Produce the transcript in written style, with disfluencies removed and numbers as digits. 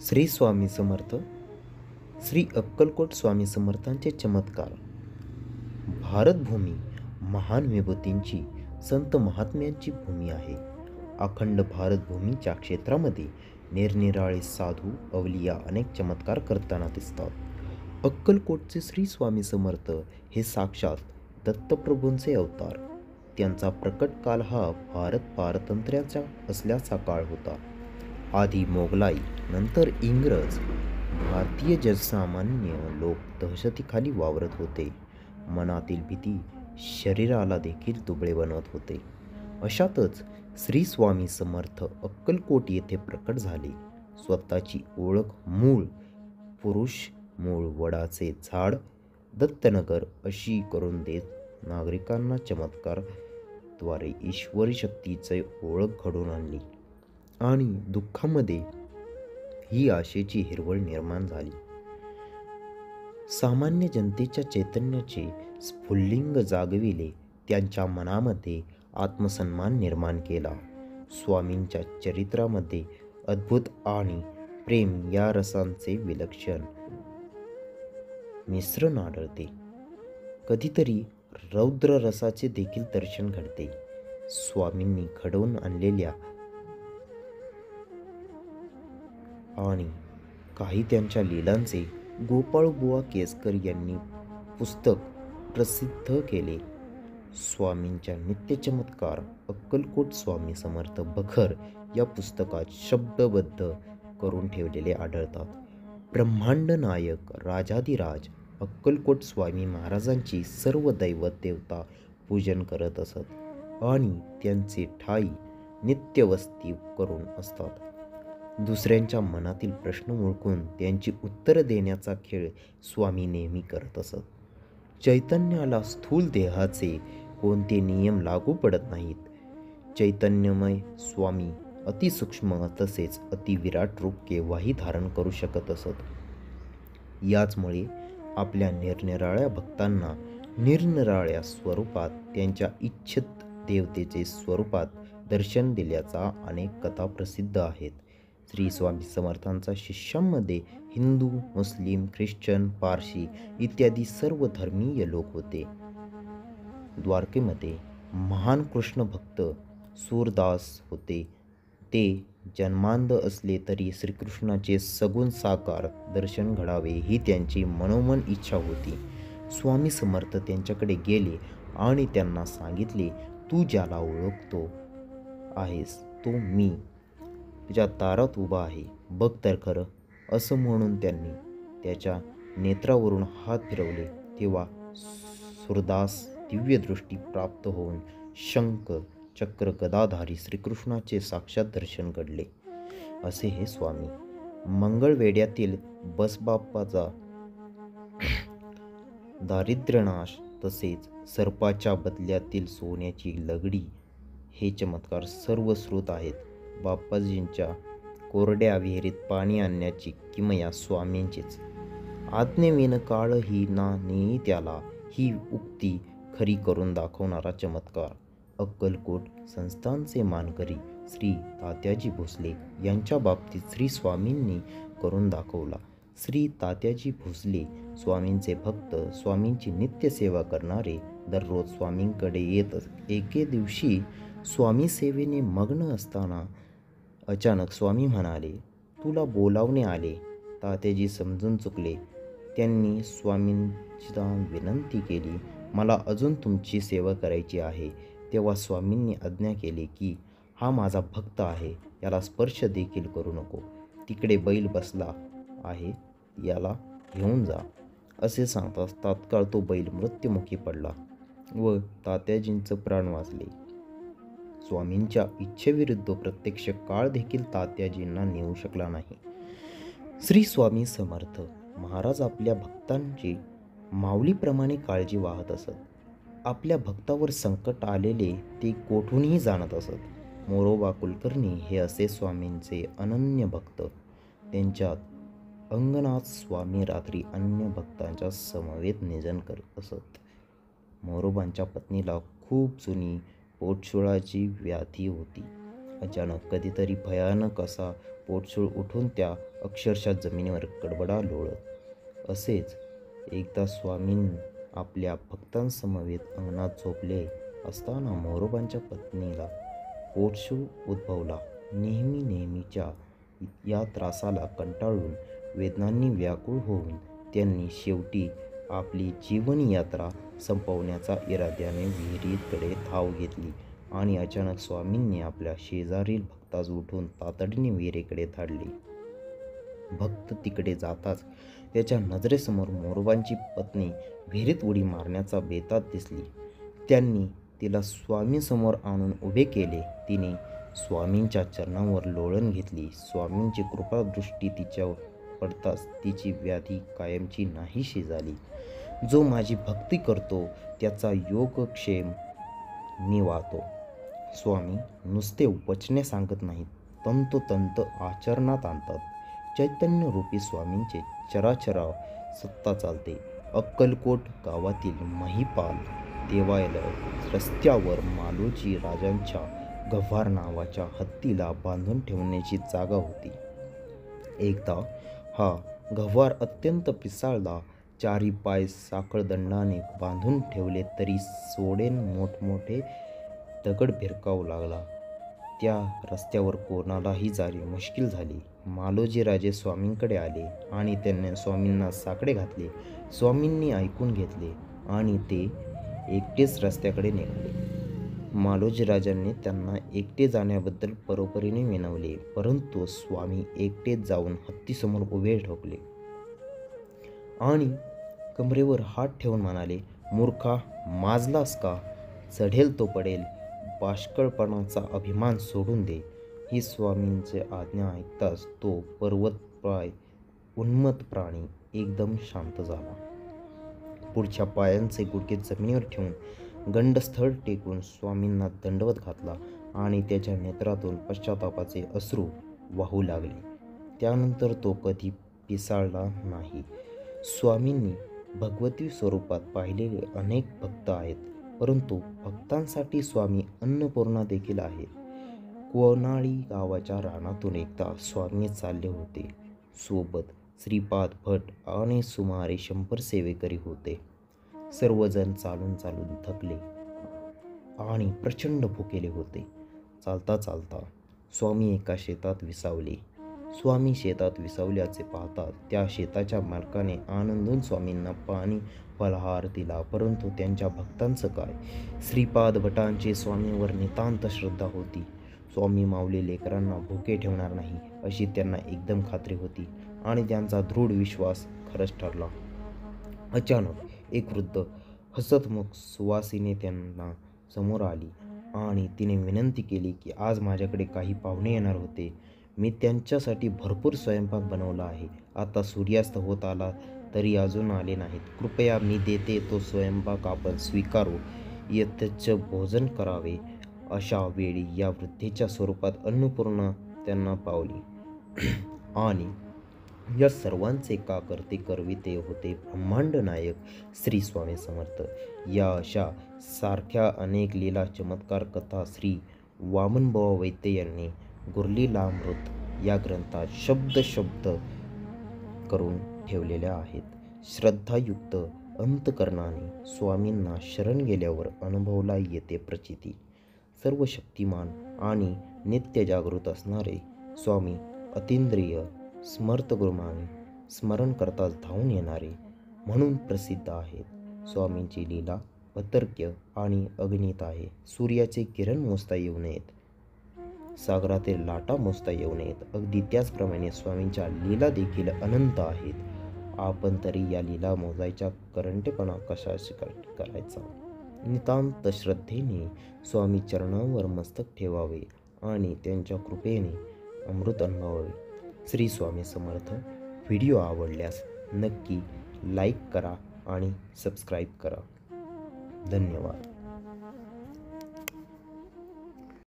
श्री स्वामी समर्थ. श्री अक्कलकोट स्वामी समर्थांचे चमत्कार. भारतभूमी महान विभूतींची, संत महात्म्यांची भूमी आहे. अखंड भारतभूमीच्या क्षेत्रामध्ये निरनिराळे साधू अवलिया अनेक चमत्कार करताना दिसतात. अक्कलकोटचे श्री स्वामी समर्थ हे साक्षात दत्तप्रभूंचे अवतार. त्यांचा प्रकट काल हा भारत पारतंत्र्याचा असल्याचा काळ होता. आधी मोगलाई, नंतर इंग्रज. भारतीय जनसामान्य लोक दहशतीखाली वावरत होते. मनातील भीती शरीराला देखील दुबळे बनवत होते. अशातच श्री स्वामी समर्थ अक्कलकोट येथे प्रकट झाले. स्वतःची ओळख मूळ पुरुष, मूळ वडाचे झाड, दत्तनगर अशी करून देत नागरिकांना चमत्काराद्वारे ईश्वरी शक्तीची ओळख घडवून आणली आणि दुःखामध्ये ही आशेची हिरवळ निर्माण झाली. सामान्य जनतेच्या चैतन्याचे स्फुल्लिंग जागविले. त्यांच्या मनामध्ये आत्मसन्मान निर्माण केला. स्वामींच्या चरित्रामध्ये अद्भुत आणि प्रेम या रसांचे विलक्षण मिश्रण आढळते. कधीतरी रौद्र रसाचे देखील दर्शन घडते. स्वामींनी घडवून आणलेल्या आणि काही त्यांच्या लीलांचे गोपाळबुवा केसकर यांनी पुस्तक प्रसिद्ध केले. स्वामींच्या नित्य चमत्कार अक्कलकोट स्वामी समर्थ बखर या पुस्तकात शब्दबद्ध करून ठेवलेले आढळतात. ब्रह्मांड नायक राजाधिराज अक्कलकोट स्वामी महाराजांची सर्व दैवत देवता पूजन करत असत आणि त्यांचे ठाई नित्यवस्ती करून असतात. दुसऱ्यांच्या मनातील प्रश्न ओळखून त्यांची उत्तरं देण्याचा खेळ स्वामी नेहमी करत असत. चैतन्याला स्थूल देहाचे कोणते नियम लागू पडत नाहीत. चैतन्यमय स्वामी अतिसूक्ष्म तसेच अतिविराट रूप केव्हाही धारण करू शकत असत. याचमुळे आपल्या निरनिराळ्या भक्तांना निरनिराळ्या स्वरूपात त्यांच्या इच्छित देवतेचे स्वरूपात दर्शन दिल्याचा अनेक कथा प्रसिद्ध आहेत. श्री स्वामी समर्थांच्या शिष्यांमध्ये हिंदू, मुस्लिम, ख्रिश्चन, पारशी इत्यादी सर्व धर्मीय लोक होते. द्वारकेमध्ये महान कृष्ण भक्त सूरदास होते. ते जन्मांध असले तरी श्रीकृष्णाचे सगुण साकार दर्शन घडावे ही त्यांची मनोमन इच्छा होती. स्वामी समर्थ त्यांच्याकडे गेले आणि त्यांना सांगितले, तू ज्याला ओळखतो आहेस तो मी तुझ्या दारात उभा आहे, बघ तर खरं. असं म्हणून त्यांनी त्याच्या नेत्रावरून हात फिरवले. तेव्हा सूरदास दिव्य दृष्टी प्राप्त होऊन शंख चक्र गदाधारी श्रीकृष्णाचे साक्षात दर्शन घडले. असे हे स्वामी. मंगळवेढ्यातील बसबाप्पाचा दारिद्र्यनाश तसेच सर्पाच्या बदल्यातील सोन्याची लगडी हे चमत्कार सर्व श्रुत आहेत. बाप्पाजींच्या कोरड्या विहिरीत पाणी आणण्याची किमया स्वामींचीच. आज्ञेविन काळही ना नेई त्याला ही उक्ती खरी करून दाखवणारा चमत्कार. अक्कलकोट संस्थानचे मानकरी श्री तात्याजी भोसले यांच्या बाबतीत श्री स्वामींनी करून दाखवला. श्री तात्याजी भोसले स्वामींचे भक्त, स्वामींची नित्य सेवा करणारे, दररोज स्वामींकडे येत. एके दिवशी स्वामी सेवेने मग्न असताना अचानक स्वामी म्हणाले, तुला बोलावणे आले. तात्याजी समजून चुकले. त्यांनी स्वामींची विनंती केली, मला अजून तुमची सेवा करायची आहे. तेव्हा स्वामींनी आज्ञा केली की हा माझा भक्त आहे, याला स्पर्श देखील करू नको. तिकडे बैल बसला आहे, याला घेऊन जा. असे सांगताच तात्काळ तो बैल मृत्युमुखी पडला व तात्याजींचं प्राण वाचले. स्वामींच्या इच्छेविरुद्ध प्रत्यक्ष काळ देखील तात्याजींना नेऊ शकला नाही. श्री स्वामी समर्थ महाराज आपल्या भक्तांची माऊलीप्रमाणे काळजी वाहत असत. आपल्या भक्तावर संकट आलेले ते कोठूनही जाणत असत. मोरोबा कुलकर्णी हे असे स्वामींचे अनन्य भक्त. त्यांच्या अंगणात स्वामी रात्री अन्य भक्तांच्या समवेत निजन करत असत. मोरोबांच्या पत्नीला खूप जुनी पोटशुळाची व्याधी होती. अचानक कधीतरी भयानक असा पोटसूळ उठून त्या अक्षरशः जमिनीवर कडबडा लोळत. असेच एकदा स्वामींनी आपल्या भक्तांसमवेत अंगणात झोपले असताना मोरोबांच्या पत्नीला पोटसूळ उद्भवला. नेहमीच्या या त्रासाला कंटाळून, वेदनांनी व्याकुळ होऊन त्यांनी शेवटी आपली जीवनयात्रा संपवण्याच्या इराद्याने विहिरीकडे धाव घेतली आणि अचानक स्वामींनी आपल्या शेजारील भक्तास उठून तातडीने विहिरीकडे धाडले. भक्त तिकडे जाताच त्याच्या नजरेसमोर मोरोबांची पत्नी विहिरीत उडी मारण्याचा बेतात दिसली. त्यांनी तिला स्वामींसमोर आणून उभे केले. तिने स्वामींच्या चरणांवर लोळण घेतली. स्वामींची कृपादृष्टी तिच्यावर पडताच तिची व्याधी कायमची नाहीशी झाली. जो माझी भक्ती करतो त्याचा योगक्षेम मी वाहतो. स्वामी नुसते वचने सांगत नाहीत, तंतोतंत आचरणात आणतात. चैतन्यरूपी स्वामींचे चराचरा सत्ता चालते. अक्कलकोट गावातील महिपाल देवालय रस्त्यावर मालोजी राजांच्या गव्हार नावाच्या हत्तीला बांधून ठेवण्याची जागा होती. एकदा हा गव्हार अत्यंत पिसाळला. चारी पाय साखळदंडाने बांधून ठेवले तरी सोडेन मोठमोठे दगड भिरकावू लागला. त्या रस्त्यावर कोणालाही जाणे मुश्किल झाले. मालोजी राजे स्वामींकडे आले आणि त्यांनी स्वामींना साकडे घातले. स्वामींनी ऐकून घेतले आणि ते एकटेच रस्त्याकडे निघाले. मालोजी राजांनी त्यांना एकटे जाण्याबद्दल परोपरीने विनवले, परंतु स्वामी एकटेच जाऊन हत्तीसमोर उभे ठोकले आणि कमरेवर हात ठेवून म्हणाले, मूर्खा, माजलास का? चढेल तो पडेल. बाष्कळपणाचा अभिमान सोडून दे. ही स्वामींची आज्ञा ऐकताच तो पर्वतप्राय उन्मत्त प्राणी एकदम शांत झाला. पुढच्या पायांचे गुडघे जमिनीवर ठेवून गंडस्थळ टेकून स्वामींना दंडवत घातला आणि त्याच्या नेत्रातून पश्चातापाचे अश्रू वाहू लागले. त्यानंतर तो कधी पिसाळला नाही. स्वामींनी भगवती स्वरूपात पाहिलेले अनेक भक्त आहेत, परंतु भक्तांसाठी स्वामी अन्नपूर्णा देखील आहेत. कोनाळी गावाच्या रानातून एकदा स्वामी चालले होते. सोबत श्रीपाद भट आणि सुमारे 100 सेवेकरी होते. सर्वजण चालून थकले आणि प्रचंड भुकेले होते. चालता चालता स्वामी एका शेतात विसावले. स्वामी शेतात विसावल्याचे पाहता त्या शेताच्या मालकाने आनंदून स्वामींना पाणी फलाहार दिला. परंतु त्यांच्या भक्तांचं काय? श्रीपाद भटांची स्वामींवर नितांत श्रद्धा होती. स्वामी माऊली लेकरांना भुके ठेवणार नाही अशी त्यांना एकदम खात्री होती आणि त्यांचा दृढ विश्वास खरंच ठरला. अचानक एक वृद्ध हसतमुख सुवासिनी त्यांना समोर आली आणि तिने विनंती केली की आज माझ्याकडे काही पाहुणे येणार होते. मी त्यांच्यासाठी भरपूर स्वयंपाक बनवला आहे. आता सूर्यास्त होत आला तरी अजून आले नाहीत. कृपया मी देते तो स्वयंपाक आपण स्वीकारू, यथेच्छ भोजन करावे. अशा वेळी या वृद्धेच्या स्वरूपात अन्नपूर्णा त्यांना पावली आणि या सर्वांचे का करते करविते होते ब्रह्मांड नायक श्री स्वामी समर्थ. या अशा सारख्या अनेक लीला चमत्कार कथा श्री वामनबुवा वैद्य यांनी गुरलीलामृत या ग्रंथात शब्द करून ठेवलेल्या आहेत. श्रद्धायुक्त अंतकरणाने स्वामींना शरण गेल्यावर अनुभवला येते प्रचिती. सर्व शक्तिमान आणि नित्य जागृत असणारे स्वामी अतींद्रिय स्मर्तगुरुमाने स्मरण करताच धावून येणारे म्हणून प्रसिद्ध आहेत. स्वामींची लीला अतर्क्य आणि अगणित आहे. सूर्याचे किरण मोजता येऊ नयेत, सागरातील लाटा मोजता येऊ नयेत. अगदी त्याचप्रमाणे स्वामींच्या लीला देखील अनंत आहेत. आपण तरी या लीला मोजायच्या करंटेपणा कशाशी करायचा? नितांत श्रद्धेने स्वामी चरणांवर मस्तक ठेवावे आणि त्यांच्या कृपेने अमृत अनुभवावे. श्री स्वामी समर्थ. व्हिडिओ आवडल्यास नक्की लाईक करा आणि सबस्क्राईब करा. धन्यवाद.